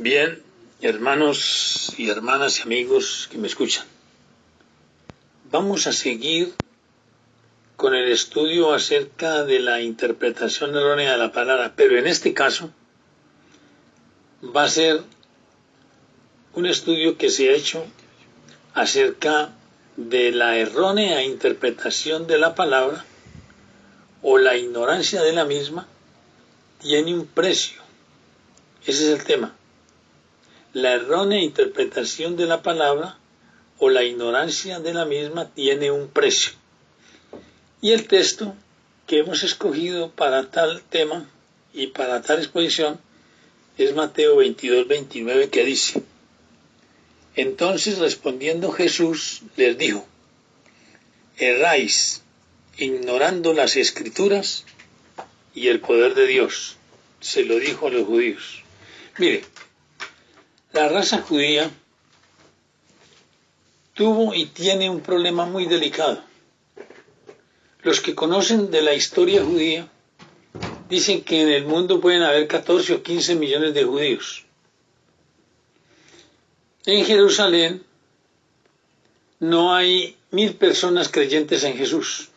Bien, hermanos y hermanas y amigos que me escuchan, vamos a seguir con el estudio acerca de la interpretación errónea de la palabra, pero en este caso va a ser un estudio que se ha hecho acerca de la errónea interpretación de la palabra o la ignorancia de la misma tiene un precio. Ese es el tema. La errónea interpretación de la palabra o la ignorancia de la misma tiene un precio. Y el texto que hemos escogido para tal tema y para tal exposición es Mateo 22:29, que dice: Entonces respondiendo Jesús les dijo: Erráis, ignorando las Escrituras y el poder de Dios. Se lo dijo a los judíos. Mire, la raza judía tuvo y tiene un problema muy delicado. Los que conocen de la historia judía dicen que en el mundo pueden haber 14 o 15 millones de judíos. En Jerusalén no hay 1000 personas creyentes en Jesús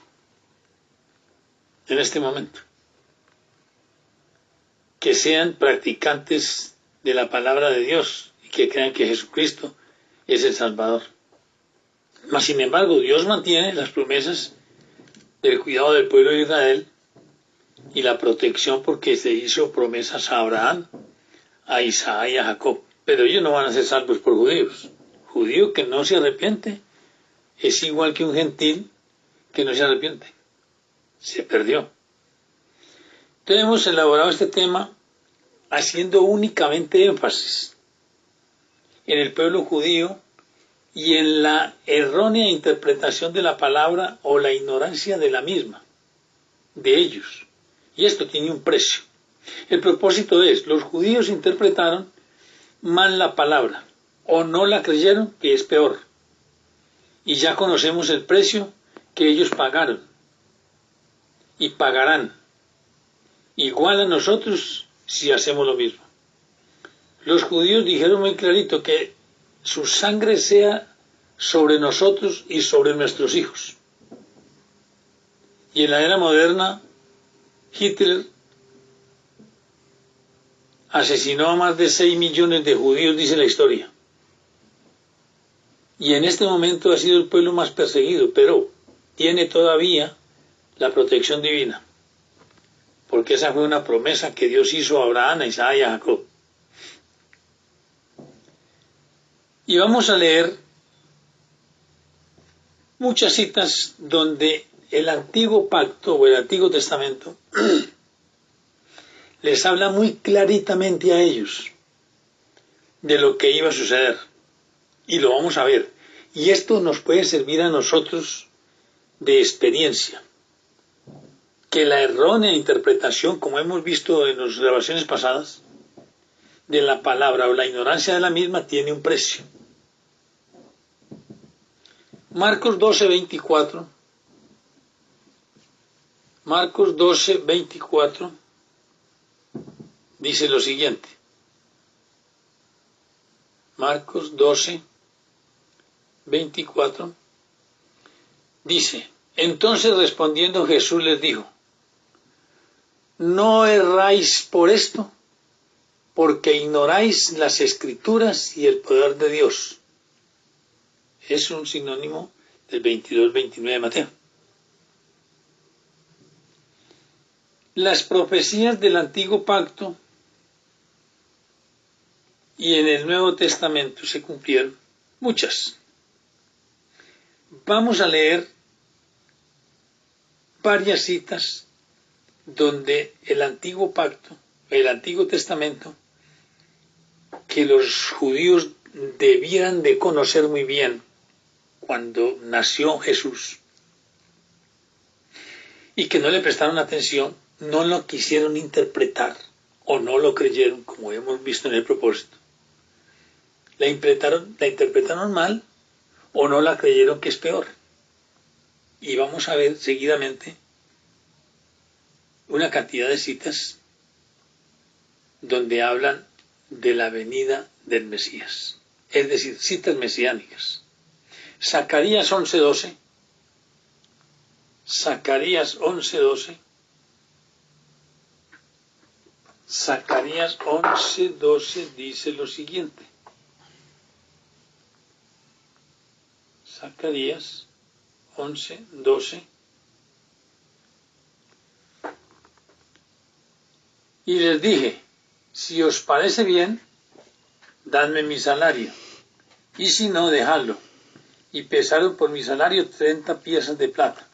en este momento, que sean practicantes de la palabra de Dios y que crean que Jesucristo es el Salvador. Mas, sin embargo, Dios mantiene las promesas del cuidado del pueblo de Israel y la protección, porque se hizo promesas a Abraham, a Isaac y a Jacob. Pero ellos no van a ser salvos por judíos. Judío que no se arrepiente es igual que un gentil que no se arrepiente. Se perdió. Entonces hemos elaborado este tema haciendo únicamente énfasis en el pueblo judío y en la errónea interpretación de la palabra o la ignorancia de la misma, de ellos. Y esto tiene un precio. El propósito es: los judíos interpretaron mal la palabra o no la creyeron, que es peor. Y ya conocemos el precio que ellos pagaron y pagarán, igual a nosotros si hacemos lo mismo. Los judíos dijeron muy clarito que su sangre sea sobre nosotros y sobre nuestros hijos. Y en la era moderna, Hitler asesinó a más de 6 millones de judíos, dice la historia. Y en este momento ha sido el pueblo más perseguido, pero tiene todavía la protección divina, porque esa fue una promesa que Dios hizo a Abraham, a Isaac y a Jacob. Y vamos a leer muchas citas donde el antiguo pacto o el antiguo testamento les habla muy claritamente a ellos de lo que iba a suceder. Y lo vamos a ver. Y esto nos puede servir a nosotros de experiencia. Que la errónea interpretación, como hemos visto en las grabaciones pasadas, de la palabra o la ignorancia de la misma tiene un precio. Marcos 12:24. Marcos 12:24 dice lo siguiente. Marcos 12:24 dice: Entonces respondiendo Jesús les dijo: No erráis por esto, porque ignoráis las Escrituras y el poder de Dios. Es un sinónimo del 22:29 de Mateo. Las profecías del Antiguo Pacto y en el Nuevo Testamento se cumplieron muchas. Vamos a leer varias citas donde el Antiguo Pacto, el Antiguo Testamento, que los judíos debieran de conocer muy bien cuando nació Jesús, y que no le prestaron atención, no lo quisieron interpretar o no lo creyeron, como hemos visto en el propósito. La interpretaron mal o no la creyeron, que es peor. Y vamos a ver seguidamente una cantidad de citas donde hablan de la venida del Mesías. Es decir, citas mesiánicas. Zacarías 11:12. Zacarías 11:12. Zacarías 11:12 dice lo siguiente. Zacarías 11:12. Y les dije, si os parece bien, dadme mi salario, y si no, dejadlo. Y pesaron por mi salario 30 piezas de plata.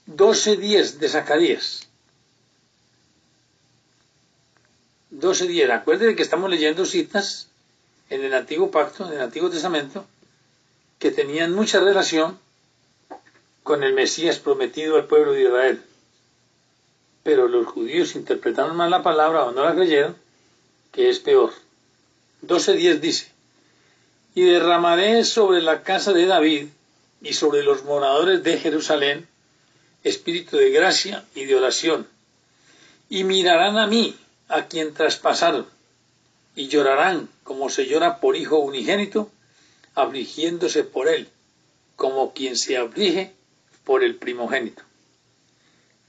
12:10 de Zacarías. 12:10. Acuérdense que estamos leyendo citas en el Antiguo Pacto, en el Antiguo Testamento, que tenían mucha relación con el Mesías prometido al pueblo de Israel. Pero los judíos interpretaron mal la palabra o no la creyeron, que es peor. 12:10 dice, y derramaré sobre la casa de David y sobre los moradores de Jerusalén espíritu de gracia y de oración, y mirarán a mí, a quien traspasaron, y llorarán como se llora por hijo unigénito, afligiéndose por él, como quien se aflige por el primogénito.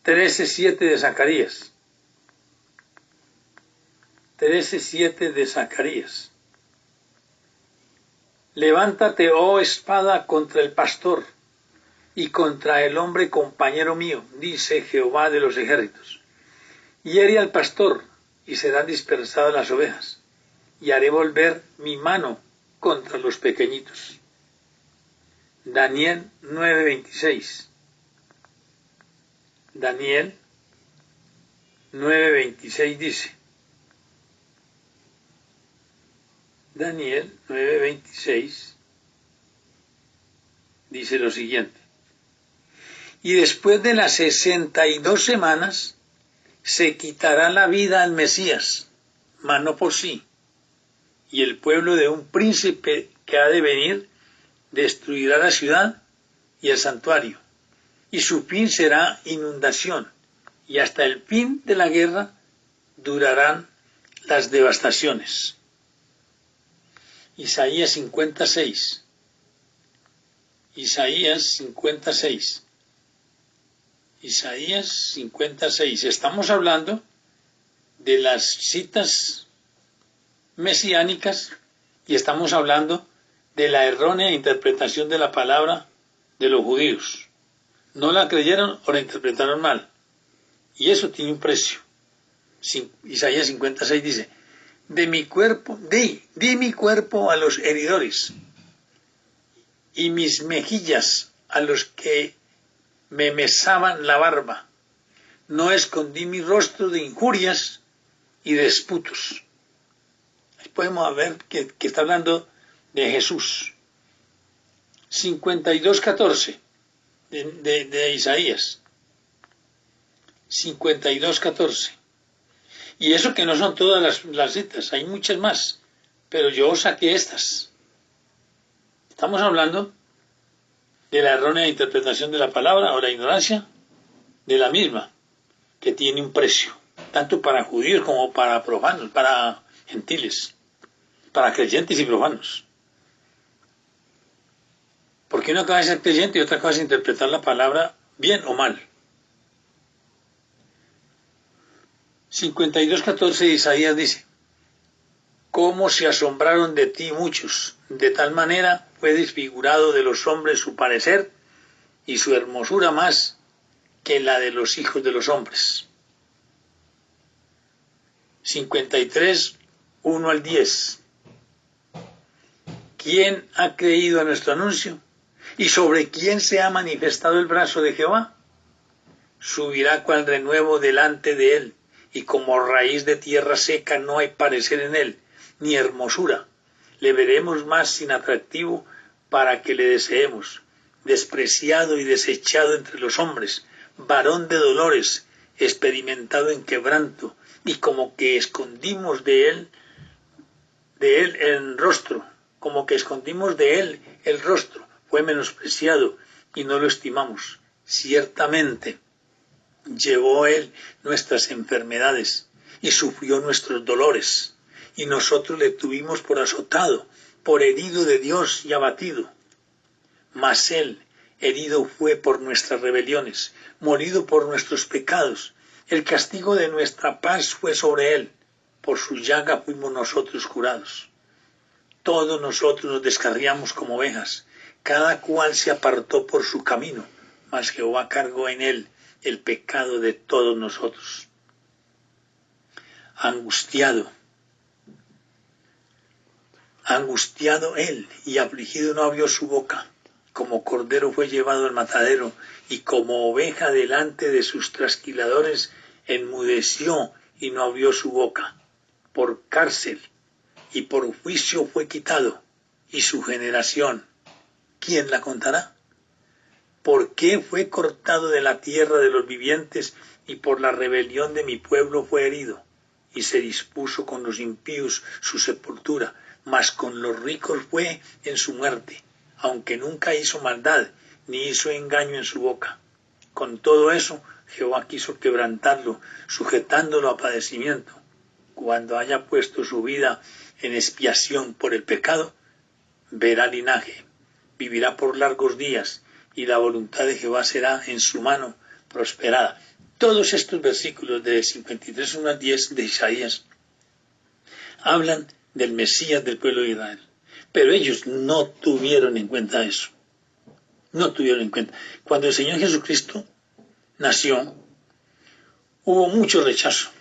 13:7 de Zacarías. 13:7 de Zacarías. Levántate, oh espada, contra el pastor y contra el hombre compañero mío, dice Jehová de los ejércitos. Hiere al pastor y serán dispersadas las ovejas, y haré volver mi mano contra los pequeñitos. Daniel 9:26. Daniel 9:26 dice. Daniel 9:26 dice lo siguiente. Y después de las 62 semanas se quitará la vida al Mesías, mas no por sí, y el pueblo de un príncipe que ha de venir destruirá la ciudad y el santuario, y su fin será inundación, y hasta el fin de la guerra durarán las devastaciones. Isaías 56. Isaías 56. Isaías 56. Estamos hablando de las citas mesiánicas y estamos hablando de la errónea interpretación de la palabra de los judíos. No la creyeron o la interpretaron mal. Y eso tiene un precio. Isaías 56 dice, di mi cuerpo a los heridores y mis mejillas a los que me mesaban la barba. No escondí mi rostro de injurias y de disputos. Ahí podemos ver que está hablando de Jesús. 52:14 de Isaías. 52:14. Y eso que no son todas las citas, hay muchas más, pero yo saqué estas. Estamos hablando de la errónea interpretación de la palabra o la ignorancia de la misma, que tiene un precio, tanto para judíos como para profanos, para gentiles, para creyentes y profanos. Porque una cosa es ser creyente y otra cosa es interpretar la palabra bien o mal. 52:14 de Isaías dice, cómo se asombraron de ti muchos, de tal manera fue desfigurado de los hombres su parecer y su hermosura más que la de los hijos de los hombres. 53:1 al 10. ¿Quién ha creído a nuestro anuncio? ¿Y sobre quién se ha manifestado el brazo de Jehová? Subirá cual renuevo delante de él, y como raíz de tierra seca no hay parecer en él, ni hermosura. Le veremos más sin atractivo para que le deseemos, despreciado y desechado entre los hombres, varón de dolores, experimentado en quebranto, y como que escondimos de él el rostro, como que escondimos de él el rostro, fue menospreciado y no lo estimamos. Ciertamente llevó él nuestras enfermedades y sufrió nuestros dolores, y nosotros le tuvimos por azotado, por herido de Dios y abatido. Mas él herido fue por nuestras rebeliones, molido por nuestros pecados. El castigo de nuestra paz fue sobre él, por su llaga fuimos nosotros curados. Todos nosotros nos descarriamos como ovejas, cada cual se apartó por su camino, mas Jehová cargó en él el pecado de todos nosotros. Angustiado él y afligido no abrió su boca. Como cordero fue llevado al matadero, y como oveja delante de sus trasquiladores enmudeció y no abrió su boca. Por cárcel y por juicio fue quitado, y su generación, ¿quién la contará? ¿Por qué fue cortado de la tierra de los vivientes, y por la rebelión de mi pueblo fue herido? Y se dispuso con los impíos su sepultura, mas con los ricos fue en su muerte, aunque nunca hizo maldad, ni hizo engaño en su boca. Con todo eso, Jehová quiso quebrantarlo, sujetándolo a padecimiento. Cuando haya puesto su vida en expiación por el pecado, verá linaje, vivirá por largos días, y la voluntad de Jehová será en su mano prosperada. Todos estos versículos de 53 al 10 de Isaías hablan del Mesías del pueblo de Israel. Pero ellos no tuvieron en cuenta eso. No tuvieron en cuenta. Cuando el Señor Jesucristo nació, hubo mucho rechazo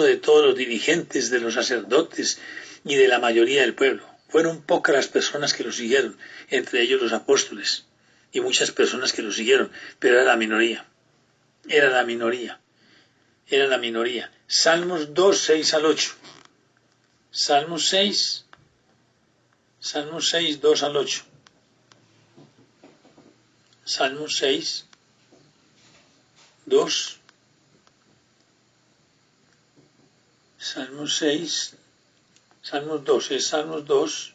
de todos los dirigentes, de los sacerdotes y de la mayoría del pueblo. Fueron pocas las personas que lo siguieron, entre ellos los apóstoles, y muchas personas que lo siguieron, pero era la minoría. Salmos 2, 6 al 8. Salmos 6, 2 al 8. Salmos 6, 2. Salmos 6, Salmos 2, es Salmos 2,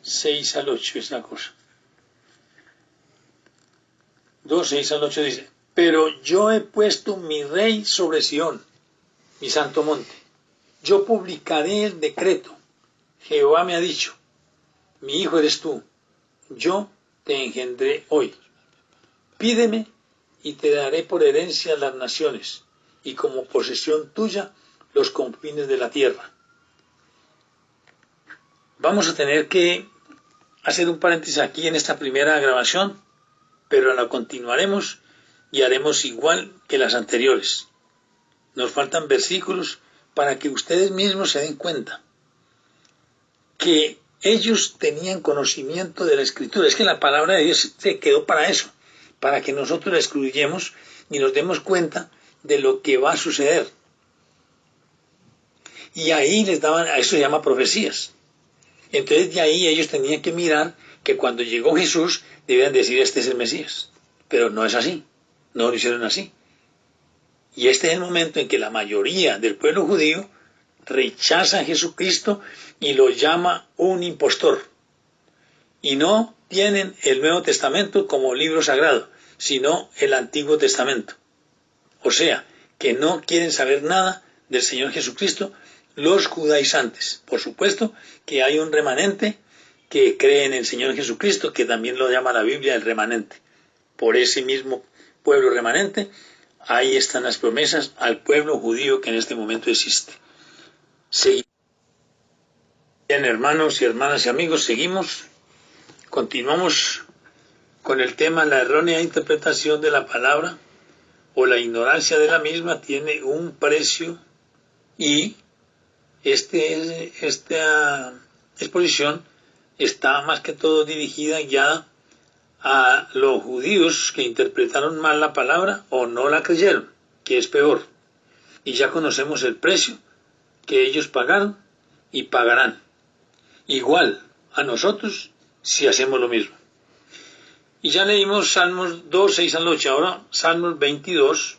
6 al 8 es la cosa. 2, 6 al 8 dice: pero yo he puesto mi rey sobre Sión, mi santo monte. Yo publicaré el decreto. Jehová me ha dicho: mi hijo eres tú, yo te engendré hoy. Pídeme y te daré por herencia las naciones, y como posesión tuya los confines de la tierra. Vamos a tener que hacer un paréntesis aquí en esta primera grabación, pero la continuaremos y haremos igual que las anteriores. Nos faltan versículos para que ustedes mismos se den cuenta que ellos tenían conocimiento de la Escritura. Es que la palabra de Dios se quedó para eso, para que nosotros la escudriñemos y nos demos cuenta de lo que va a suceder. Y ahí les daban, a eso se llama profecías. Entonces de ahí ellos tenían que mirar que cuando llegó Jesús debían decir: este es el Mesías. Pero no es así, no lo hicieron así. Y este es el momento en que la mayoría del pueblo judío rechaza a Jesucristo y lo llama un impostor. Y no tienen el Nuevo Testamento como libro sagrado, sino el Antiguo Testamento. O sea, que no quieren saber nada del Señor Jesucristo los judaizantes. Por supuesto que hay un remanente que cree en el Señor Jesucristo, que también lo llama la Biblia el remanente. Por ese mismo pueblo remanente, ahí están las promesas al pueblo judío que en este momento existe. Bien, hermanos y hermanas y amigos, continuamos con el tema: la errónea interpretación de la palabra o la ignorancia de la misma tiene un precio, y esta exposición está más que todo dirigida ya a los judíos que interpretaron mal la palabra o no la creyeron, que es peor. Y ya conocemos el precio que ellos pagaron y pagarán. Igual a nosotros si hacemos lo mismo. Y ya leímos Salmos 2, 6 al 8. Ahora Salmos 22.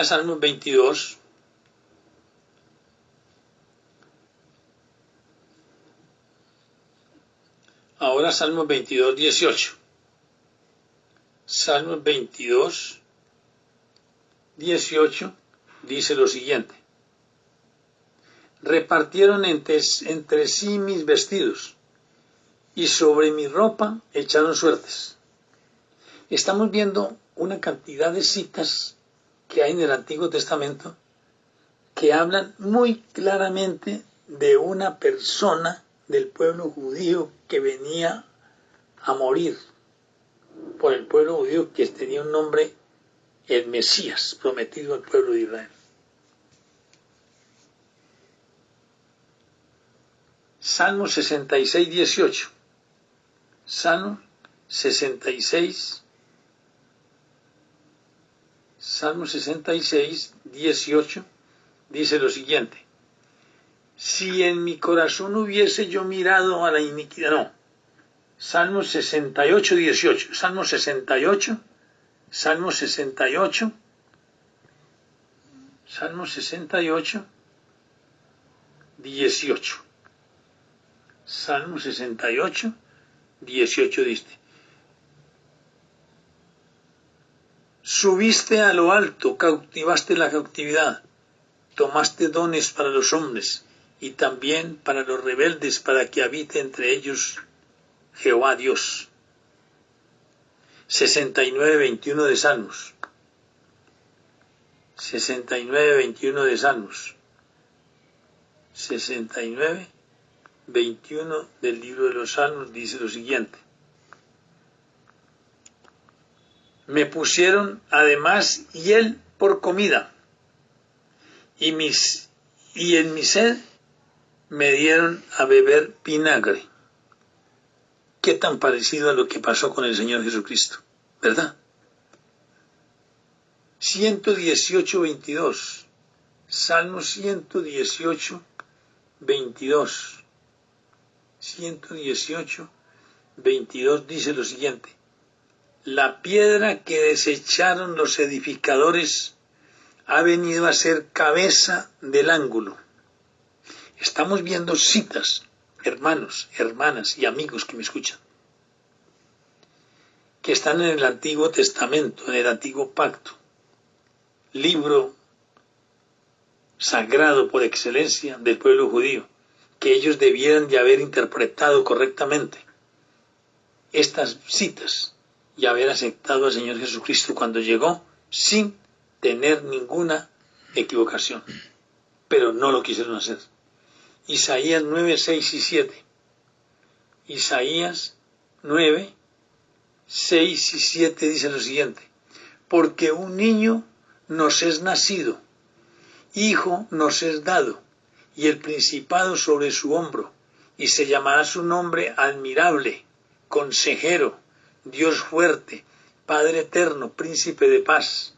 Salmos 22. Salmos 22, 18. Salmos 22, 18 dice lo siguiente: repartieron entre sí mis vestidos, y sobre mi ropa echaron suertes. Estamos viendo una cantidad de citas que hay en el Antiguo Testamento que hablan muy claramente de una persona del pueblo judío que venía a morir por el pueblo judío, que tenía un nombre, el Mesías prometido al pueblo de Israel. Salmo 66, 18. Salmo 66, Salmo 66, 18 dice lo siguiente: si en mi corazón hubiese yo mirado a la iniquidad, no, Salmo 68, 18, Salmo 68, Salmo 68, Salmo 68, 18, Salmo 68, 18 dice: subiste a lo alto, cautivaste la cautividad, tomaste dones para los hombres y también para los rebeldes, para que habite entre ellos Jehová Dios. 69, 21 de Salmos. 69, 21 de Salmos. 69, 21 del libro de los Salmos dice lo siguiente: me pusieron además hiel por comida, y en mi sed me dieron a beber vinagre. Qué tan parecido a lo que pasó con el Señor Jesucristo, ¿verdad? 118, 22. Salmo 118, 22. 118, 22 dice lo siguiente: la piedra que desecharon los edificadores ha venido a ser cabeza del ángulo. Estamos viendo citas, hermanos, hermanas y amigos que me escuchan, que están en el Antiguo Testamento, en el Antiguo Pacto, libro sagrado por excelencia del pueblo judío, que ellos debieran de haber interpretado correctamente estas citas y haber aceptado al Señor Jesucristo cuando llegó sin tener ninguna equivocación, pero no lo quisieron hacer. Isaías 9, 6 y 7. Isaías 9, 6 y 7 dice lo siguiente: porque un niño nos es nacido, hijo nos es dado, y el principado sobre su hombro, y se llamará su nombre admirable, consejero, Dios fuerte, Padre eterno, príncipe de paz.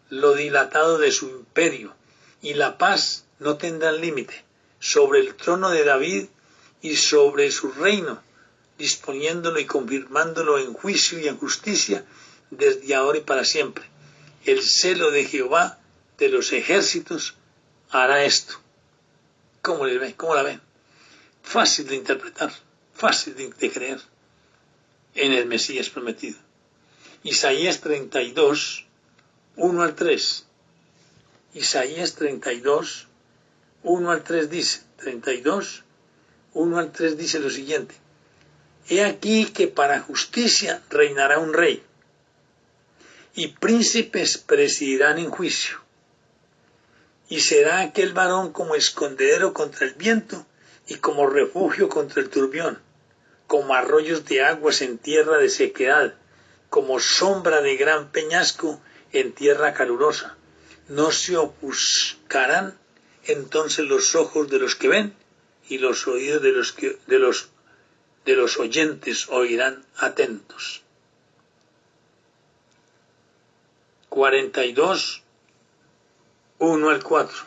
Lo dilatado de su imperio y la paz no tendrán límite sobre el trono de David y sobre su reino, disponiéndolo y confirmándolo en juicio y en justicia desde ahora y para siempre. El celo de Jehová de los ejércitos hará esto. ¿Cómo le ven? ¿Cómo la ven? Fácil de interpretar, fácil de creer en el Mesías prometido. Isaías 32, 1 al 3. Isaías 32, 1 al 3 dice, 32, 1 al 3 dice lo siguiente: he aquí que para justicia reinará un rey, y príncipes presidirán en juicio. Y será aquel varón como escondedero contra el viento, y como refugio contra el turbión, como arroyos de aguas en tierra de sequedad, como sombra de gran peñasco en tierra calurosa. No se ofuscarán entonces los ojos de los que ven, y los oídos de los oyentes oirán atentos. 42, 1 al 4.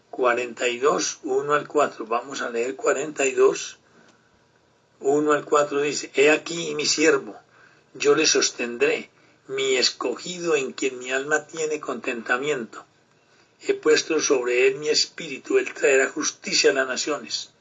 42, 1 al 4. Vamos a leer 42, 1 al 4 dice: he aquí mi siervo, yo le sostendré, mi escogido en quien mi alma tiene contentamiento. He puesto sobre él mi espíritu, él traerá justicia a las naciones.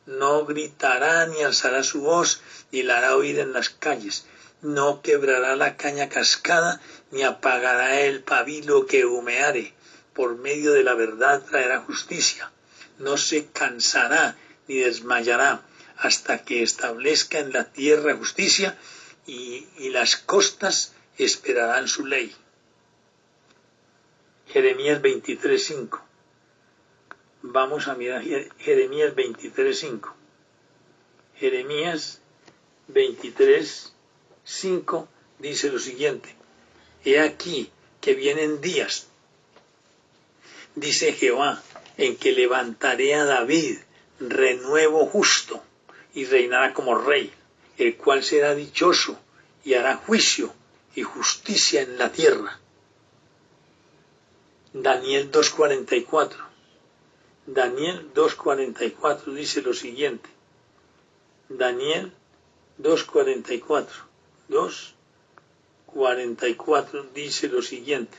No gritará ni alzará su voz, ni la hará oír en las calles. no quebrará la caña cascada, ni apagará el pabilo que humeare. Por medio de la verdad traerá justicia. No se cansará ni desmayará hasta que establezca en la tierra justicia y las costas esperarán su ley. Jeremías 23:5. Vamos a mirar Jeremías 23:5. Jeremías 23:5 dice lo siguiente: He aquí que vienen días, dice Jehová, en que levantaré a David renuevo justo, y reinará como rey, el cual será dichoso, y hará juicio y justicia en la tierra. Daniel 2:44. Daniel 2:44 dice lo siguiente. Daniel 2:44. 2:44 dice lo siguiente: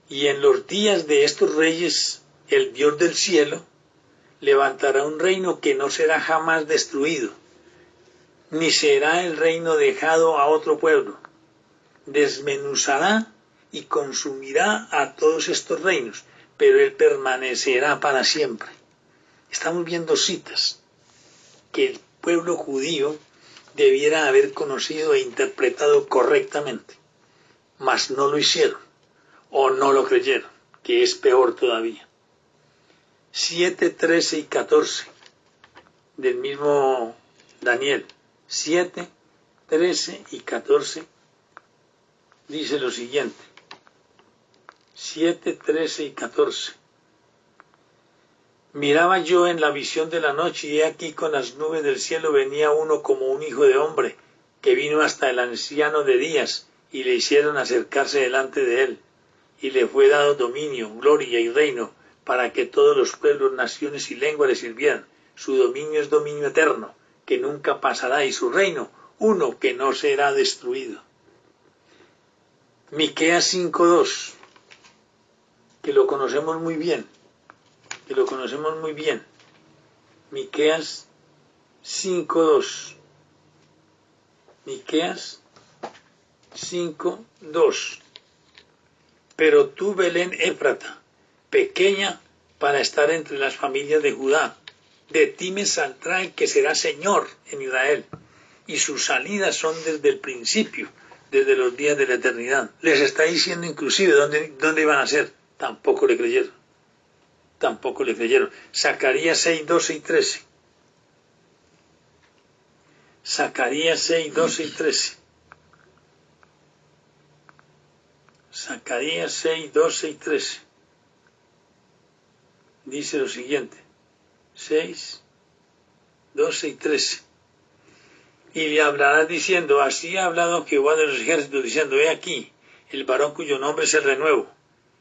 Y en los días de estos reyes, el Dios del cielo levantará un reino que no será jamás destruido, ni será el reino dejado a otro pueblo. Desmenuzará y consumirá a todos estos reinos, pero él permanecerá para siempre. Estamos viendo citas que el pueblo judío debiera haber conocido e interpretado correctamente, mas no lo hicieron o no lo creyeron, que es peor todavía. 7, 13 y 14 del mismo Daniel. 7, 13 y 14 dice lo siguiente. 7, 13 y 14. Miraba yo en la visión de la noche, y he aquí con las nubes del cielo venía uno como un hijo de hombre, que vino hasta el anciano de días, y le hicieron acercarse delante de él, y le fue dado dominio, gloria y reino, para que todos los pueblos, naciones y lenguas le sirvieran. Su dominio es dominio eterno, que nunca pasará, y su reino, uno que no será destruido. Miqueas 5:2, que lo conocemos muy bien. Miqueas 5:2. Miqueas 5:2. Pero tú, Belén Éfrata, pequeña para estar entre las familias de Judá, de ti me saldrá el que será Señor en Israel, y sus salidas son desde el principio, desde los días de la eternidad. Les está diciendo inclusive dónde iban a ser. Tampoco le creyeron. Zacarías 6:12 y 13. Zacarías 6:12 y 13. Zacarías 6:12 y 13. Dice lo siguiente. 6:12 y 13. Y le hablarás diciendo: Así ha hablado Jehová de los ejércitos, diciendo: He aquí, el varón cuyo nombre es el renuevo,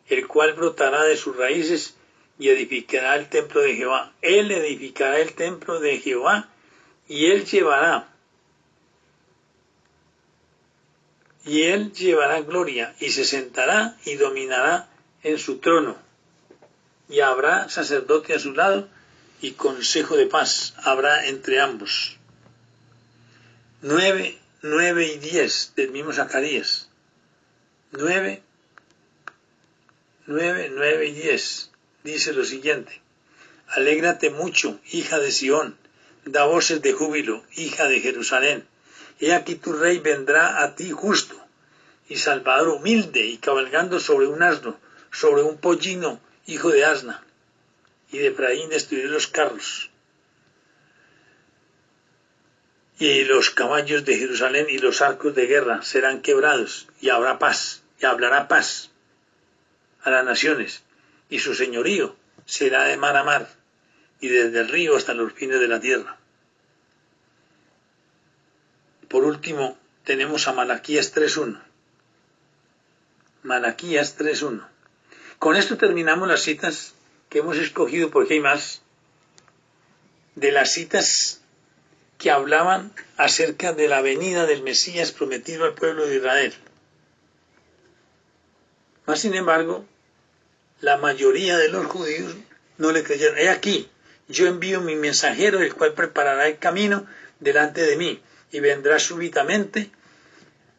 el cual brotará de sus raíces y edificará el templo de Jehová. Él edificará el templo de Jehová, y él llevará gloria, y se sentará y dominará en su trono, y habrá sacerdote a su lado, y consejo de paz habrá entre ambos. 9 y 10 del mismo Zacarías. 9 y 10 dice lo siguiente: Alégrate mucho, hija de Sión, da voces de júbilo, hija de Jerusalén. He aquí tu rey vendrá a ti justo, y salvador humilde, y cabalgando sobre un asno, sobre un pollino, hijo de asna. Y de Efraín destruiré los carros, y los caballos de Jerusalén y los arcos de guerra serán quebrados, y habrá paz, y hablará paz a las naciones, y su señorío será de mar a mar, y desde el río hasta los fines de la tierra. Por último, tenemos a Malaquías 3:1. Malaquías 3:1. Con esto terminamos las citas que hemos escogido, porque hay más, de las citas que hablaban acerca de la venida del Mesías prometido al pueblo de Israel. Mas, sin embargo, la mayoría de los judíos no le creyeron. He aquí, yo envío mi mensajero, el cual preparará el camino delante de mí. y vendrá súbitamente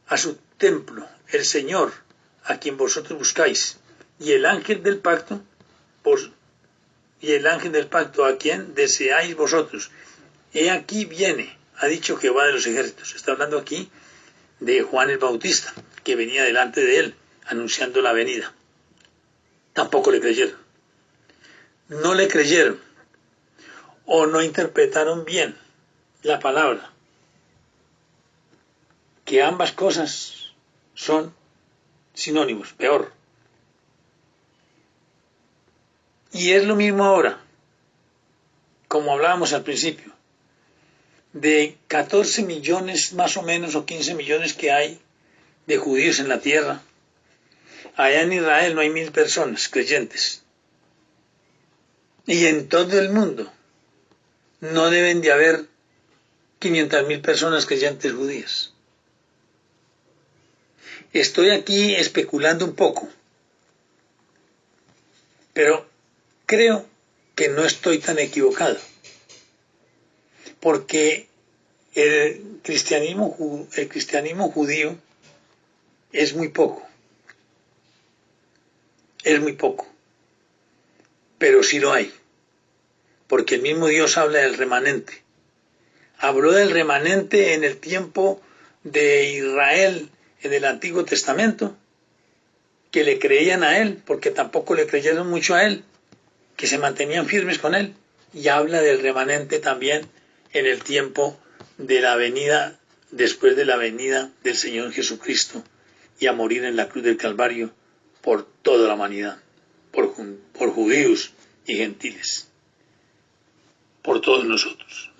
a su templo el Señor, a quien vosotros buscáis, y el ángel del pacto, a quien deseáis vosotros. He aquí viene, ha dicho Jehová de los ejércitos. Está hablando aquí de Juan el Bautista, que venía delante de él, anunciando la venida. Tampoco le creyeron. No le creyeron, o no interpretaron bien la palabra, que ambas cosas son sinónimos, peor. Y es lo mismo ahora, como hablábamos al principio, de 14 millones más o menos, o 15 millones que hay de judíos en la tierra. Allá en Israel no hay 1000 personas creyentes. Y en todo el mundo no deben de haber 500.000 personas creyentes judías. Estoy aquí especulando un poco, pero creo que no estoy tan equivocado, porque el cristianismo judío es muy poco, pero sí lo hay, porque el mismo Dios habla del remanente. Habló del remanente en el tiempo de Israel en el Antiguo Testamento, que le creían a él, porque tampoco le creyeron mucho a él, que se mantenían firmes con él, y habla del remanente también en el tiempo de la venida, después de la venida del Señor Jesucristo, y a morir en la cruz del Calvario por toda la humanidad, por judíos y gentiles, por todos nosotros,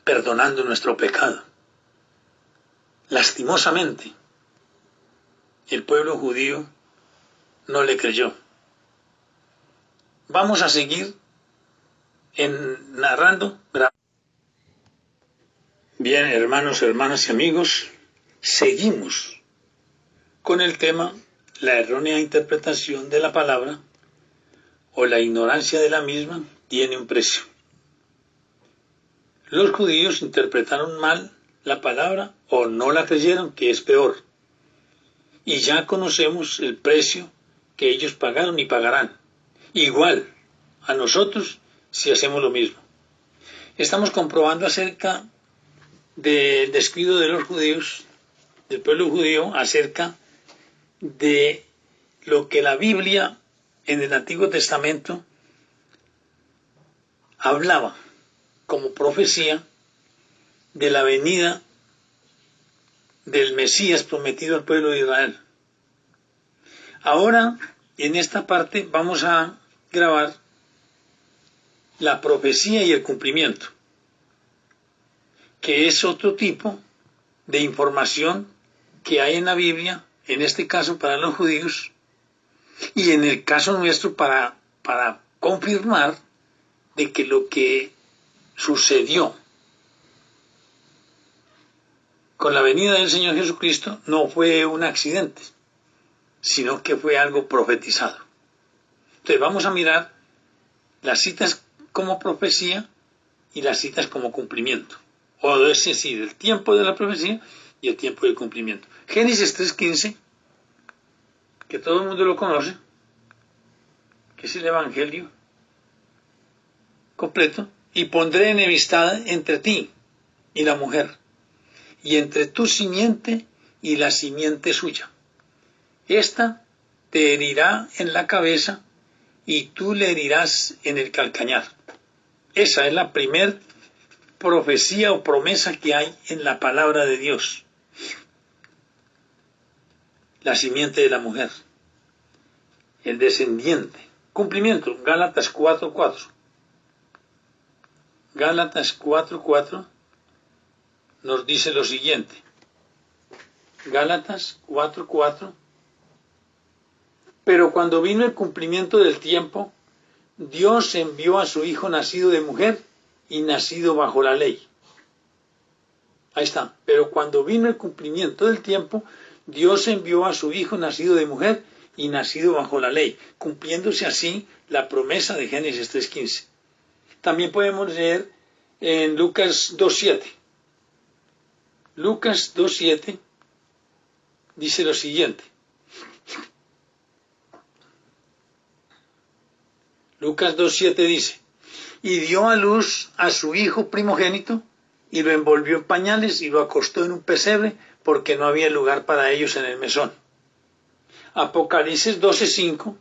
perdonando nuestro pecado. Lastimosamente, el pueblo judío no le creyó. Vamos a seguir narrando. Bien, hermanos, hermanas y amigos, seguimos con el tema la errónea interpretación de la palabra o la ignorancia de la misma tiene un precio. Los judíos interpretaron mal la palabra o no la creyeron, que es peor. Y ya conocemos el precio que ellos pagaron y pagarán. Igual a nosotros si hacemos lo mismo. Estamos comprobando acerca del descuido de los judíos, del pueblo judío, acerca de lo que la Biblia en el Antiguo Testamento hablaba como profecía de la venida del Mesías prometido al pueblo de Israel. Ahora, en esta parte, vamos a grabar la profecía y el cumplimiento, que es otro tipo de información que hay en la Biblia, en este caso para los judíos, y en el caso nuestro para confirmar de que lo que sucedió con la venida del Señor Jesucristo no fue un accidente, sino que fue algo profetizado. Entonces vamos a mirar las citas como profecía y las citas como cumplimiento, o es decir, el tiempo de la profecía y el tiempo del cumplimiento. Génesis 3:15, que todo el mundo lo conoce, que es el Evangelio completo, y pondré enemistad entre ti y la mujer, y entre tu simiente y la simiente suya. Esta te herirá en la cabeza y tú le herirás en el calcañar. Esa es la primer profecía o promesa que hay en la palabra de Dios. La simiente de la mujer, el descendiente. Cumplimiento, Gálatas 4:4. Gálatas 4:4 nos dice lo siguiente. Gálatas 4:4. Pero cuando vino el cumplimiento del tiempo, Dios envió a su Hijo nacido de mujer y nacido bajo la ley. Ahí está. Pero cuando vino el cumplimiento del tiempo, Dios envió a su Hijo nacido de mujer y nacido bajo la ley, cumpliéndose así la promesa de Génesis 3:15. También podemos leer en Lucas 2:7. Lucas 2:7 dice lo siguiente. Lucas 2:7 dice, y dio a luz a su hijo primogénito, y lo envolvió en pañales y lo acostó en un pesebre, porque no había lugar para ellos en el mesón. Apocalipsis 12:5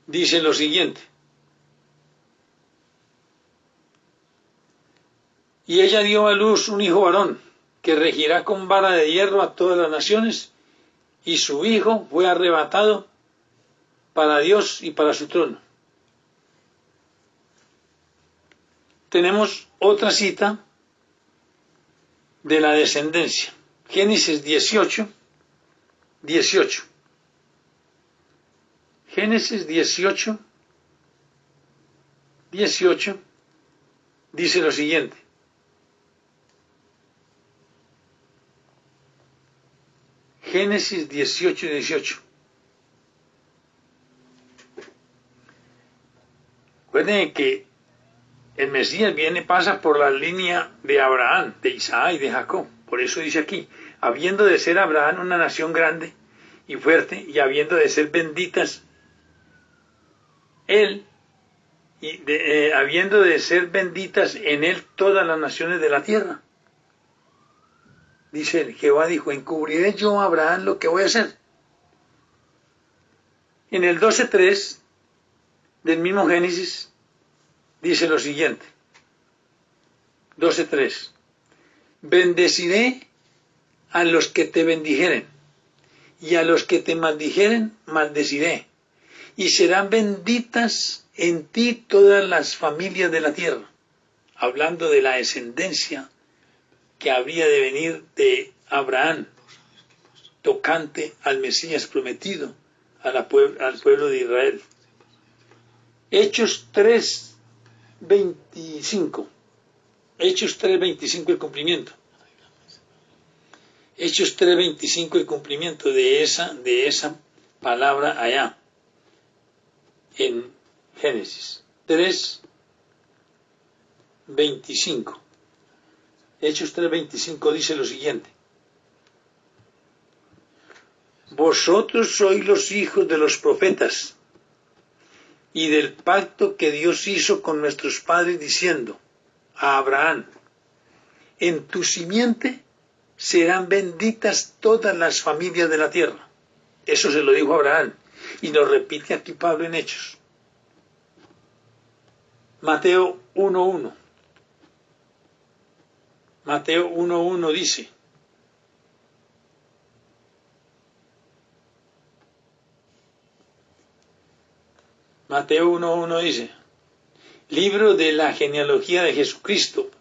dice lo siguiente. Y ella dio a luz un hijo varón, que regirá con vara de hierro a todas las naciones, y su hijo fue arrebatado para Dios y para su trono. Tenemos otra cita de la descendencia. Génesis 18:18. Génesis 18:18 dice lo siguiente. Génesis 18:18. Recuerden que el Mesías pasa por la línea de Abraham, de Isaac y de Jacob. Por eso dice aquí, habiendo de ser Abraham una nación grande y fuerte, y habiendo de ser benditas él, habiendo de ser benditas en él todas las naciones de la tierra. Dice él, Jehová dijo, encubriré yo a Abraham lo que voy a hacer. En el 12:3 del mismo Génesis dice lo siguiente. 12:3. Bendeciré a los que te bendijeren, y a los que te maldijeren, maldeciré. Y serán benditas en ti todas las familias de la tierra. Hablando de la descendencia que habría de venir de Abraham, tocante al Mesías prometido, al pueblo de Israel. Hechos 3:25. Hechos 3:25 el cumplimiento. Hechos 3:25 el cumplimiento de esa palabra allá en Génesis 3:25. Hechos 3:25 dice lo siguiente. Vosotros sois los hijos de los profetas y del pacto que Dios hizo con nuestros padres diciendo a Abraham, en tu simiente serán benditas todas las familias de la tierra. Eso se lo dijo a Abraham y lo repite aquí Pablo en Hechos. Mateo 1:1. Mateo 1:1 dice, Mateo 1:1 dice, libro de la genealogía de Jesucristo,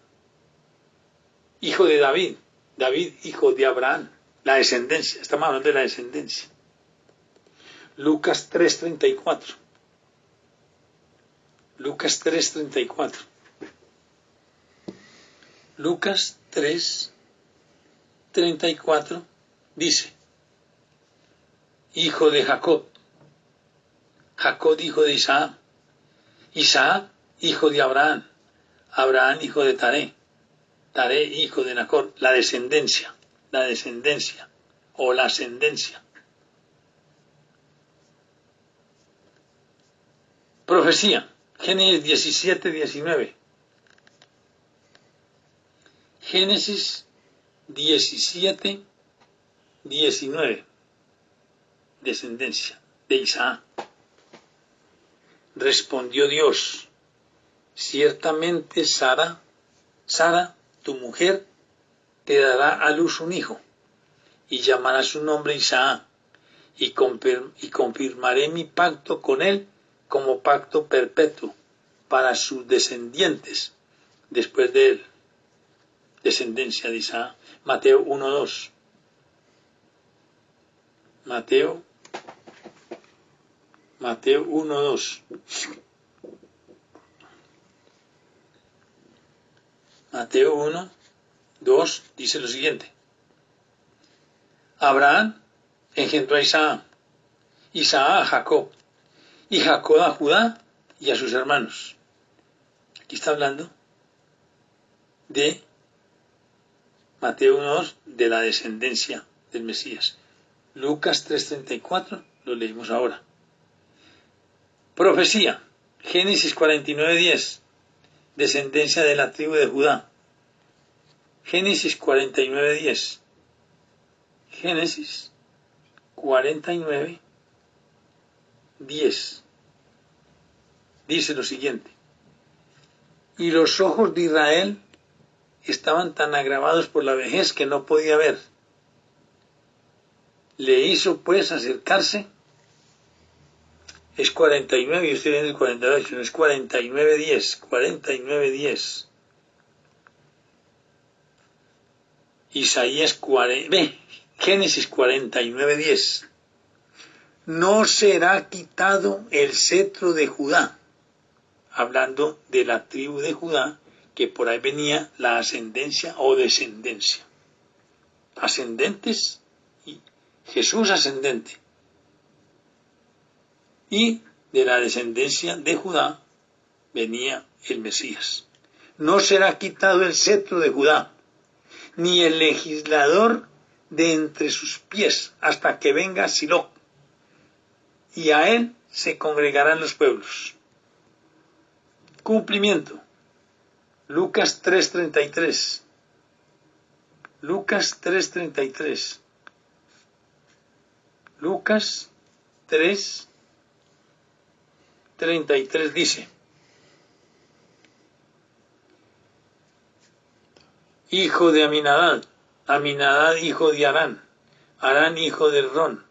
hijo de David, David hijo de Abraham, la descendencia, estamos hablando de la descendencia. Lucas 3:34. Lucas 3:34. Lucas 3:34 dice, hijo de Jacob, Jacob hijo de Isaac, Isaac hijo de Abraham, Abraham hijo de Taré, Taré hijo de Nacor, la descendencia o la ascendencia. Profecía, Génesis 17:19. Génesis 17:19. Descendencia de Isaac. Respondió Dios, ciertamente Sara, tu mujer, te dará a luz un hijo, y llamará su nombre Isaac, y confirmaré mi pacto con él como pacto perpetuo para sus descendientes después de él. Descendencia de Isaac. Mateo 1:2. Mateo 1:2. Mateo 1:2 dice lo siguiente. Abraham engendró a Isaac, Isaac a Jacob, y Jacob a Judá y a sus hermanos. está hablando de Mateo 1:2, de la descendencia del Mesías. Lucas 3:34, lo leímos ahora. Profecía, Génesis 49:10, descendencia de la tribu de Judá. Génesis 49:10. Génesis 49:10. Dice lo siguiente: y los ojos de Israel estaban tan agravados por la vejez que no podía ver. Le hizo pues acercarse. Es 49, yo estoy viendo el 48, no es 49:10, 49:10. Isaías 40, Génesis 49:10. No será quitado el cetro de Judá, hablando de la tribu de Judá, que por ahí venía la ascendencia o descendencia. Ascendentes y Jesús ascendente. Y de la descendencia de Judá venía el Mesías. No será quitado el cetro de Judá, ni el legislador de entre sus pies, hasta que venga Silo, y a él se congregarán los pueblos. Cumplimiento. Lucas 3:33. Lucas 3:33. Lucas 3:33 dice: hijo de Aminadab, Aminadab hijo de Arán, Arán hijo de Errón,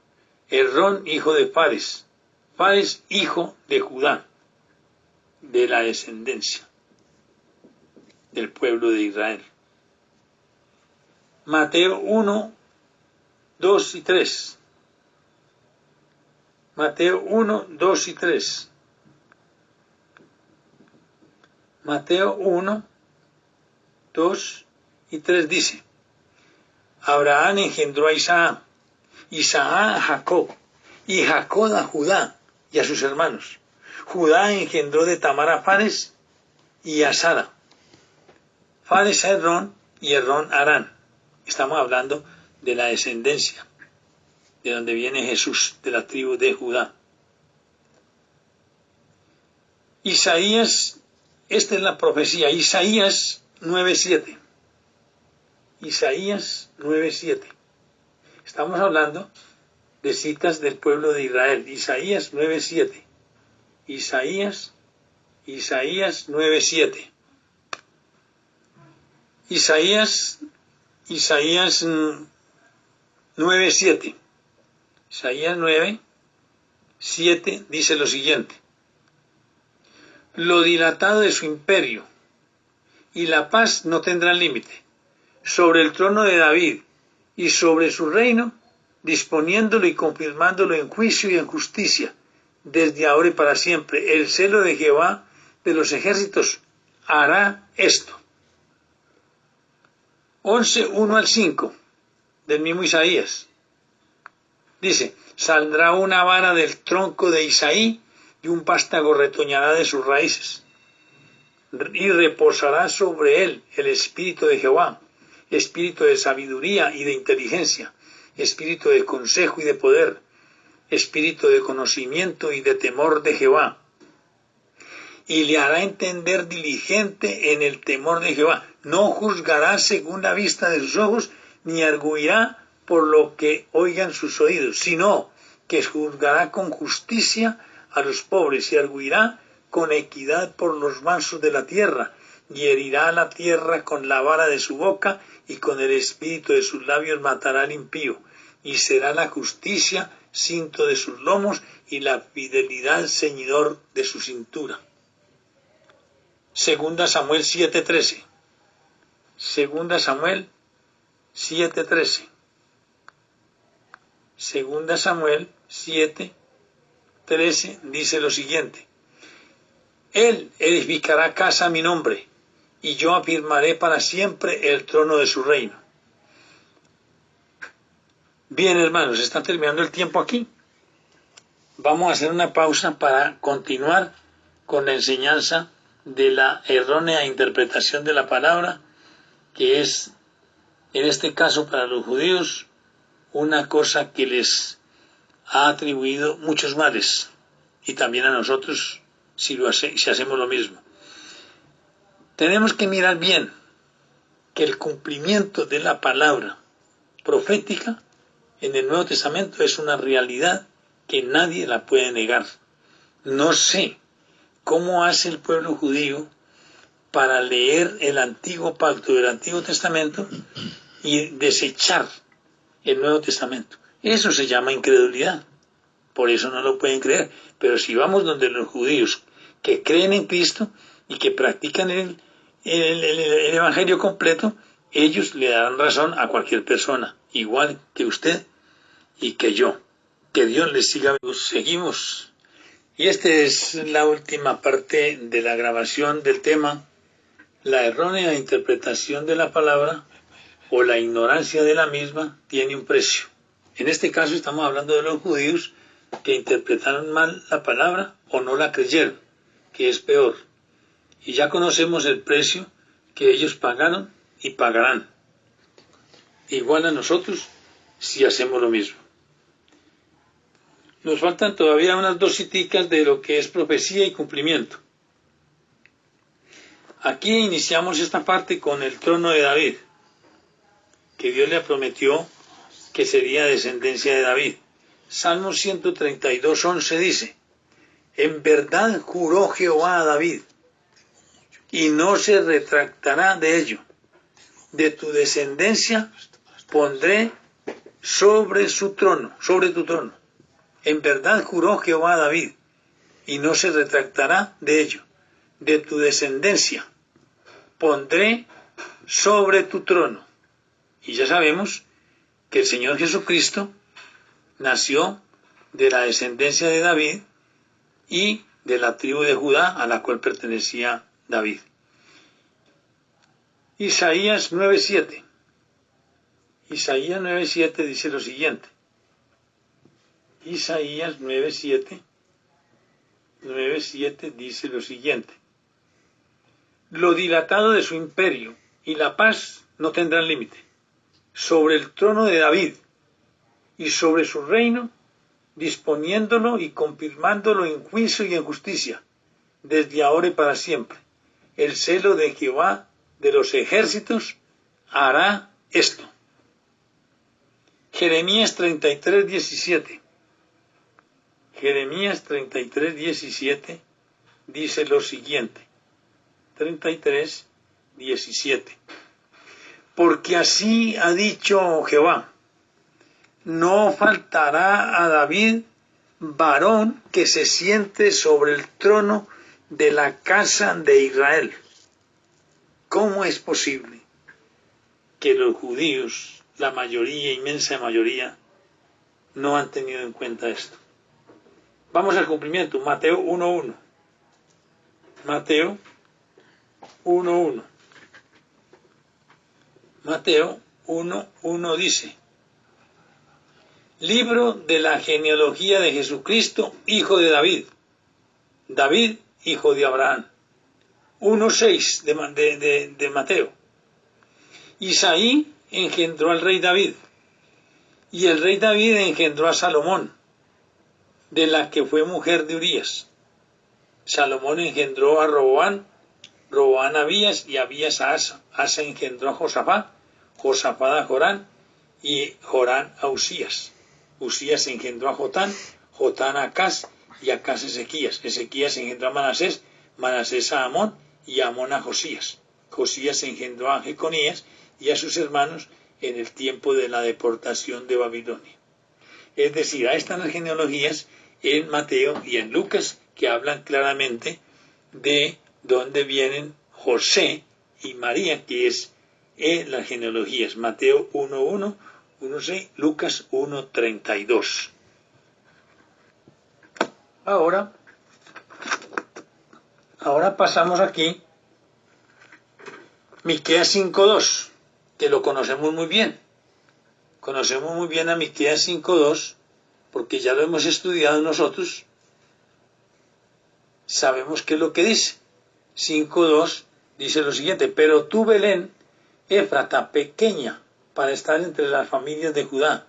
Errón hijo de Fares, Fares hijo de Judá, de la descendencia del pueblo de Israel. Mateo 1, 2 y 3. Mateo 1, 2 y 3. Mateo 1, 2 y 3 dice: Abraham engendró a Isaac, Isaac a Jacob, y Jacob a Judá y a sus hermanos. Judá engendró de Tamar a Fares y a Sara, Fares a Errón y Errón a Arán. Estamos hablando de la descendencia, de donde viene Jesús, de la tribu de Judá. Isaías, esta es la profecía, Isaías 9:7. Isaías 9:7. Estamos hablando de citas del pueblo de Israel. Isaías 9:7. Isaías 9:7. Isaías 9:7. Isaías 9:7 dice lo siguiente: lo dilatado de su imperio y la paz no tendrán límite sobre el trono de David y sobre su reino, disponiéndolo y confirmándolo en juicio y en justicia, desde ahora y para siempre. El celo de Jehová de los ejércitos hará esto. 11:1 al 5 del mismo Isaías. Dice: saldrá una vara del tronco de Isaí y un vástago retoñará de sus raíces. Y reposará sobre él el espíritu de Jehová, espíritu de sabiduría y de inteligencia, espíritu de consejo y de poder, espíritu de conocimiento y de temor de Jehová. Y le hará entender diligente en el temor de Jehová. No juzgará según la vista de sus ojos, ni arguirá por lo que oigan sus oídos, sino que juzgará con justicia a los pobres y arguirá con equidad por los mansos de la tierra, y herirá a la tierra con la vara de su boca, y con el espíritu de sus labios matará al impío, y será la justicia cinto de sus lomos, y la fidelidad ceñidor de su cintura. Segunda Samuel 7:13. Segunda Samuel 7:13. Segunda Samuel 7:13 dice lo siguiente: él edificará casa a mi nombre, y yo afirmaré para siempre el trono de su reino. Bien, hermanos, está terminando el tiempo aquí. Vamos a hacer una pausa para continuar con la enseñanza de la errónea interpretación de la palabra, que es, en este caso para los judíos, una cosa que les ha atribuido muchos males, y también a nosotros si hacemos lo mismo. Tenemos que mirar bien que el cumplimiento de la palabra profética en el Nuevo Testamento es una realidad que nadie la puede negar. No sé cómo hace el pueblo judío para leer el antiguo pacto del Antiguo Testamento y desechar el Nuevo Testamento. Eso se llama incredulidad. Por eso no lo pueden creer. Pero si vamos donde los judíos que creen en Cristo y que practican el Evangelio completo, ellos le darán razón a cualquier persona, igual que usted y que yo. Que Dios les siga. Seguimos. Y esta es la última parte de la grabación del tema, la errónea interpretación de la palabra o la ignorancia de la misma tiene un precio. En este caso estamos hablando de los judíos que interpretaron mal la palabra o no la creyeron, que es peor. Y ya conocemos el precio que ellos pagaron y pagarán. Igual a nosotros si hacemos lo mismo. Nos faltan todavía unas 2 citas de lo que es profecía y cumplimiento. Aquí iniciamos esta parte con el trono de David, que Dios le prometió que sería descendencia de David. Salmo 132:11 dice: en verdad juró Jehová a David, y no se retractará de ello. De tu descendencia pondré sobre su trono, sobre tu trono. En verdad juró Jehová a David, y no se retractará de ello. De tu descendencia pondré sobre tu trono. Y ya sabemos que el Señor Jesucristo nació de la descendencia de David y de la tribu de Judá a la cual pertenecía David. Isaías 9:7. Isaías 9:7 dice lo siguiente. Isaías 9:7 dice lo siguiente: lo dilatado de su imperio y la paz no tendrán límite, sobre el trono de David y sobre su reino, disponiéndolo y confirmándolo en juicio y en justicia, desde ahora y para siempre. El celo de Jehová de los ejércitos hará esto. Jeremías 33:17. Jeremías 33:17 dice lo siguiente. 33:17. Porque así ha dicho Jehová: no faltará a David varón que se siente sobre el trono de la casa de Israel. ¿Cómo es posible que los judíos, la mayoría, inmensa mayoría, no han tenido en cuenta esto? Vamos al cumplimiento. Mateo 1:1. Mateo 1:1. Mateo 1:1 dice: libro de la genealogía de Jesucristo, hijo de David. David, hijo de Abraham. 1:6 de Mateo. Isaí engendró al rey David, y el rey David engendró a Salomón, de la que fue mujer de Urías. Salomón engendró a Roboán, Roboán a Abías, y Abías a Asa. Asa engendró a Josafat, Josafat a Jorán, y Jorán a Usías. Usías engendró a Jotán, Jotán a Acaz, y Acaz a Ezequías. Ezequías engendró a Manasés, Manasés a Amón, y Amón a Josías. Josías engendró a Jeconías y a sus hermanos en el tiempo de la deportación de Babilonia. Es decir, ahí están las genealogías en Mateo y en Lucas, que hablan claramente de dónde vienen José y María, que es en las genealogías. Mateo 1:1, 1:6, Lucas 1:32. Ahora pasamos aquí Miqueas 5:2, que lo conocemos muy bien. Conocemos muy bien a Miqueas 5:2 porque ya lo hemos estudiado nosotros. Sabemos qué es lo que dice. 5:2 dice lo siguiente: pero tú, Belén, Éfrata, pequeña para estar entre las familias de Judá,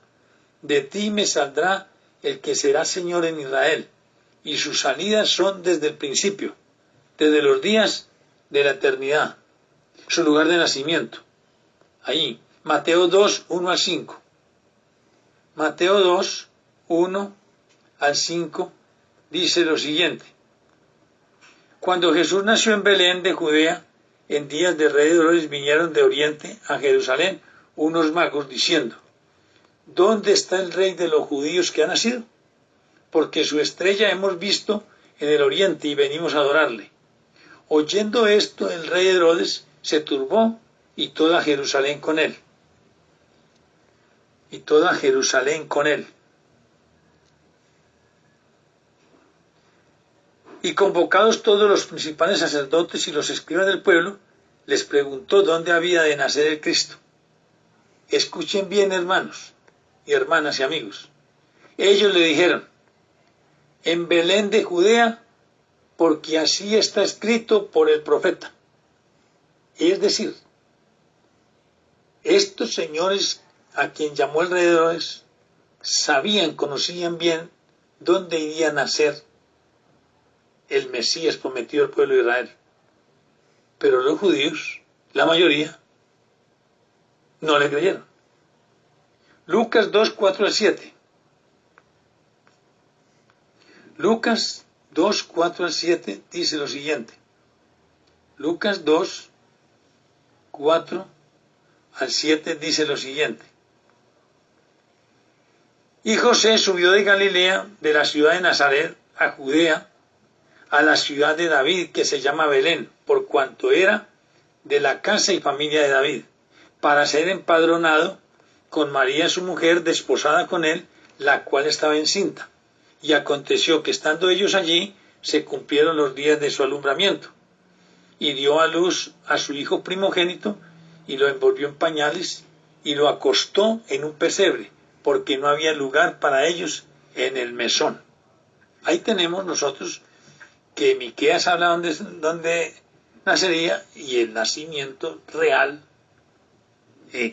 de ti me saldrá el que será Señor en Israel, y sus salidas son desde el principio, desde los días de la eternidad, su lugar de nacimiento. Ahí, Mateo 2, 1 al 5. Mateo 2, 1 al 5 dice lo siguiente: cuando Jesús nació en Belén de Judea, en días de rey Herodes vinieron de oriente a Jerusalén unos magos diciendo: ¿dónde está el rey de los judíos que ha nacido? Porque su estrella hemos visto en el oriente y venimos a adorarle. Oyendo esto, el rey Herodes se turbó y toda Jerusalén con él. Y convocados todos los principales sacerdotes y los escribas del pueblo, les preguntó dónde había de nacer el Cristo. Escuchen bien, hermanos y hermanas y amigos. Ellos le dijeron: en Belén de Judea, porque así está escrito por el profeta. Es decir, estos señores a quien llamó el rey Herodes conocían bien dónde iría a nacer el Mesías prometido al pueblo de Israel. Pero los judíos, la mayoría, no le creyeron. Lucas 2, 4 al 7. Lucas 2, 4 al 7 dice lo siguiente. Lucas 2, 4 al 7 dice lo siguiente: y José subió de Galilea, de la ciudad de Nazaret, a Judea, a la ciudad de David, que se llama Belén, por cuanto era de la casa y familia de David, para ser empadronado con María su mujer, desposada con él, la cual estaba encinta. Y aconteció que estando ellos allí, se cumplieron los días de su alumbramiento, y dio a luz a su hijo primogénito, y lo envolvió en pañales, y lo acostó en un pesebre, porque no había lugar para ellos en el mesón. Ahí tenemos nosotros que Miqueas habla donde nacería, y el nacimiento real,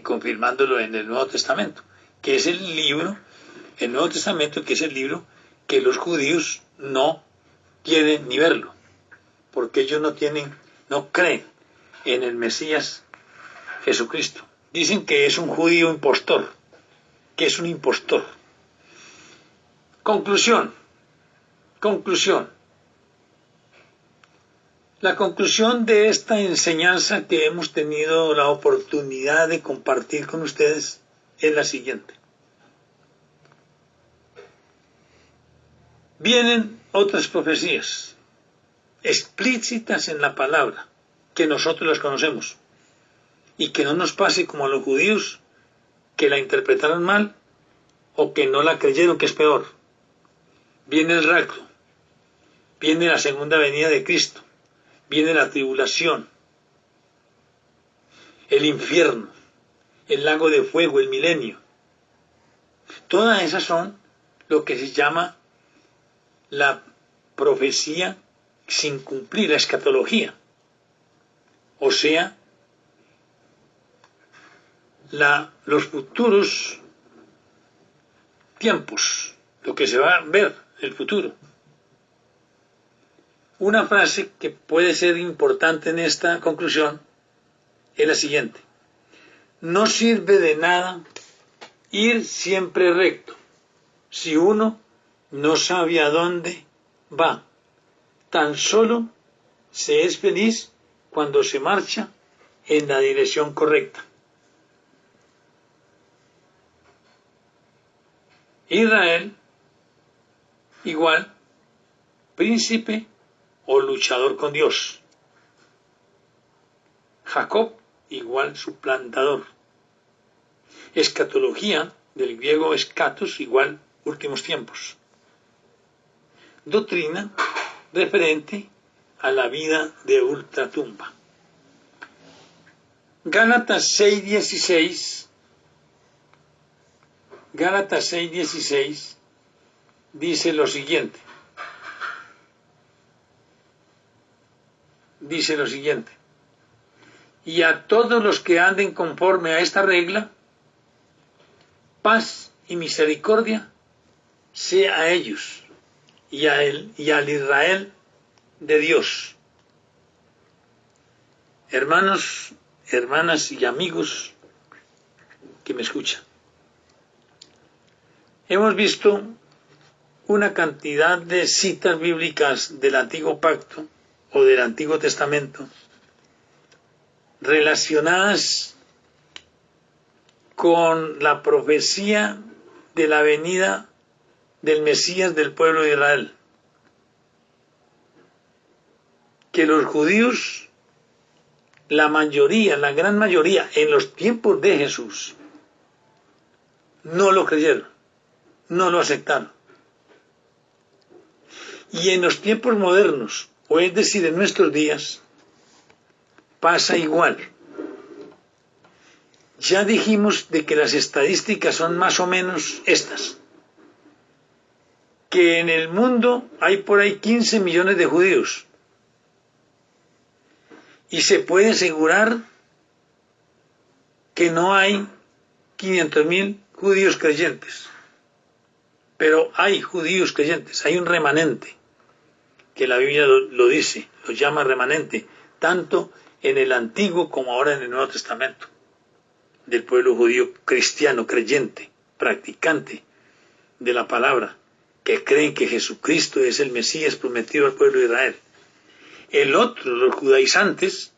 confirmándolo en el Nuevo Testamento, que es el libro, el Nuevo Testamento, que es el libro que los judíos no quieren ni verlo, porque ellos no creen en el Mesías Jesucristo. Dicen que es un judío impostor, que es un impostor. Conclusión. La conclusión de esta enseñanza que hemos tenido la oportunidad de compartir con ustedes es la siguiente. Vienen otras profecías explícitas en la palabra, que nosotros las conocemos, y que no nos pase como a los judíos, que la interpretaron mal o que no la creyeron, que es peor. Viene el rapto, viene la segunda venida de Cristo, viene la tribulación, el infierno, el lago de fuego, el milenio. Todas esas son lo que se llama la profecía sin cumplir, la escatología. O sea, los futuros tiempos, lo que se va a ver, el futuro. Una frase que puede ser importante en esta conclusión es la siguiente: no sirve de nada ir siempre recto si uno no sabe a dónde va. Tan solo se es feliz cuando se marcha en la dirección correcta. Israel, igual, príncipe o luchador con Dios. Jacob, igual, suplantador. Escatología, del griego escatos, igual, últimos tiempos. Doctrina referente a la vida de ultratumba. Gálatas 6:16 dice lo siguiente: dice lo siguiente: y a todos los que anden conforme a esta regla, paz y misericordia sea a ellos y a él y al Israel de Dios. Hermanos, hermanas y amigos que me escuchan, hemos visto una cantidad de citas bíblicas del Antiguo Pacto o del Antiguo Testamento relacionadas con la profecía de la venida del Mesías del pueblo de Israel, que los judíos, la mayoría, la gran mayoría, en los tiempos de Jesús, no lo creyeron, no lo aceptaron. Y en los tiempos modernos, o es decir, en nuestros días, pasa igual. Ya dijimos de que las estadísticas son más o menos estas, que en el mundo hay por ahí 15 millones de judíos, y se puede asegurar que no hay 500.000 judíos creyentes, pero hay judíos creyentes, hay un remanente, que la Biblia lo dice, lo llama remanente, tanto en el Antiguo como ahora en el Nuevo Testamento, del pueblo judío cristiano, creyente, practicante de la palabra, que creen que Jesucristo es el Mesías prometido al pueblo de Israel. El otro, los judaizantes,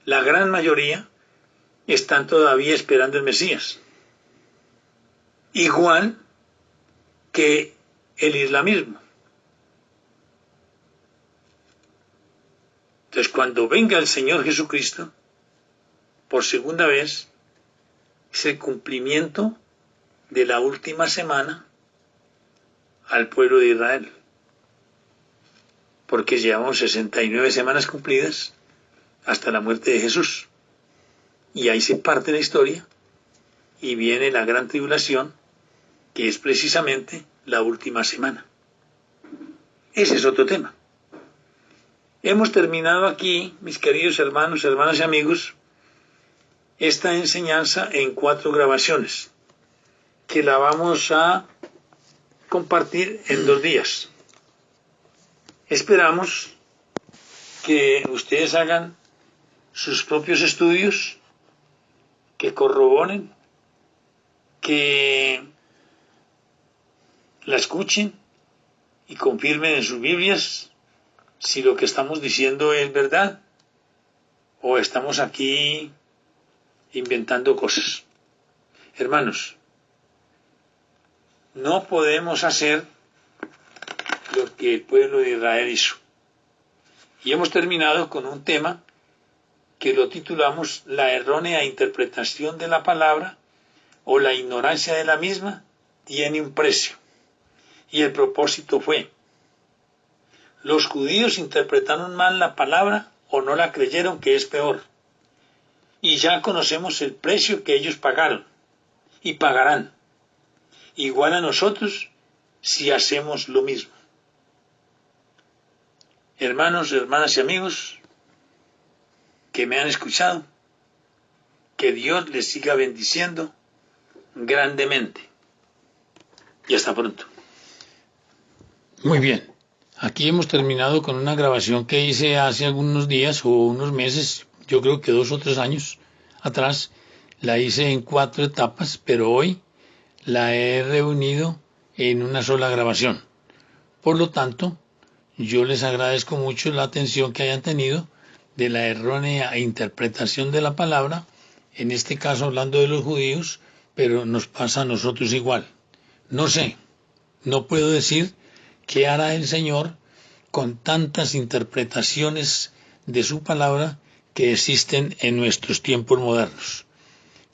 la gran mayoría, están todavía esperando el Mesías. Igual que el islamismo. Entonces, cuando venga el Señor Jesucristo, por segunda vez, es el cumplimiento de la última semana al pueblo de Israel. Porque llevamos 69 semanas cumplidas hasta la muerte de Jesús. Y ahí se parte la historia y viene la gran tribulación, que es precisamente la última semana. Ese es otro tema. Hemos terminado aquí, mis queridos hermanos, hermanas y amigos, esta enseñanza en 4 grabaciones, que la vamos a compartir en 2 días. Esperamos que ustedes hagan sus propios estudios, que corroboren, que la escuchen y confirmen en sus Biblias si lo que estamos diciendo es verdad o estamos aquí inventando cosas. Hermanos, no podemos hacer lo que el pueblo de Israel hizo. Y hemos terminado con un tema que lo titulamos la errónea interpretación de la palabra o la ignorancia de la misma tiene un precio. Y el propósito fue: los judíos interpretaron mal la palabra o no la creyeron, que es peor. Y ya conocemos el precio que ellos pagaron y pagarán. Igual a nosotros si hacemos lo mismo. Hermanos, hermanas y amigos que me han escuchado, que Dios les siga bendiciendo grandemente. Y hasta pronto. Muy bien. Aquí hemos terminado con una grabación que hice hace algunos días o unos meses, yo creo que 2 o 3 años atrás. La hice en 4 etapas, pero hoy la he reunido en una sola grabación. Por lo tanto, yo les agradezco mucho la atención que hayan tenido de la errónea interpretación de la palabra, en este caso hablando de los judíos, pero nos pasa a nosotros igual. No sé, no puedo decir qué hará el Señor con tantas interpretaciones de su palabra que existen en nuestros tiempos modernos.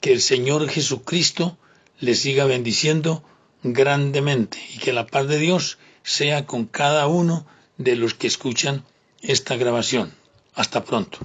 Que el Señor Jesucristo les siga bendiciendo grandemente y que la paz de Dios sea con cada uno de los que escuchan esta grabación. Hasta pronto.